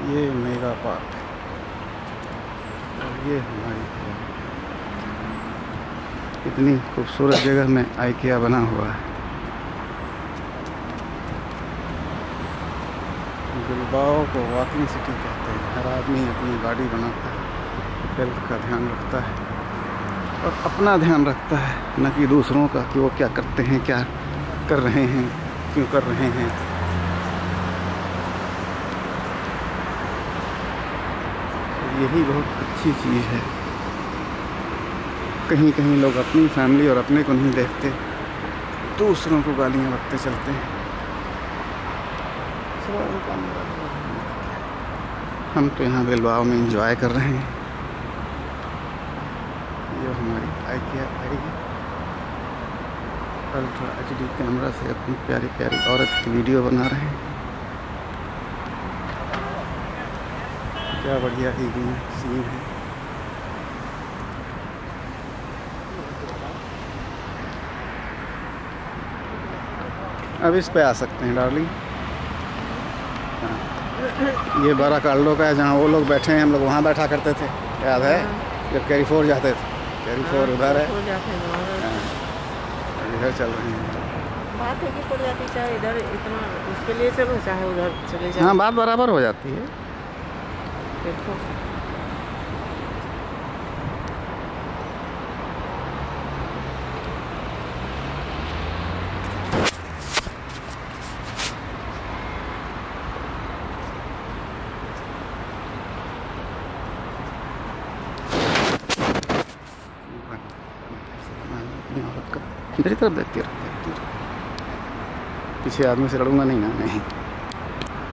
ये mega park और ये हमारी इतनी खूबसूरत जगह में IKEA बना हुआ है। बिलबाओ को वॉकिंग सिटी कहते हैं। हर आदमी अपनी गाड़ी बनाता है, हेल्थ का ध्यान रखता है और अपना ध्यान रखता है, न कि दूसरों का कि वो क्या करते हैं, क्या कर रहे हैं, क्यों कर रहे हैं। यही बहुत अच्छी चीज़ है। कहीं कहीं लोग अपनी फैमिली और अपने को नहीं देखते, दूसरों को गालियाँ बकते चलते हैं। हम तो यहाँ बिलबाओ में एंजॉय कर रहे हैं। ये हमारी IKEA आएगी। अल्ट्रा HD कैमरा से अपनी प्यारी प्यारी औरत की वीडियो बना रहे हैं। क्या बढ़िया ही सीन है। अब इस पे आ सकते हैं डार्लिंग। ये बारा कार्लो का है, जहाँ वो लोग बैठे हैं, हम लोग वहाँ बैठा करते थे, याद है जब कैरी 4 जाते थे। कैरी 4 उधर है, इधर चल रहे हैं। बात है कि पड़ जाती, चाहे इधर इतना उसके लिए चलो, चाहे उधर चले जाओ। हाँ, बात बराबर हो जाती है। देखो मेरी तरफ देखती रह, पीछे आदमी से लड़ूंगा नहीं ना, नहीं।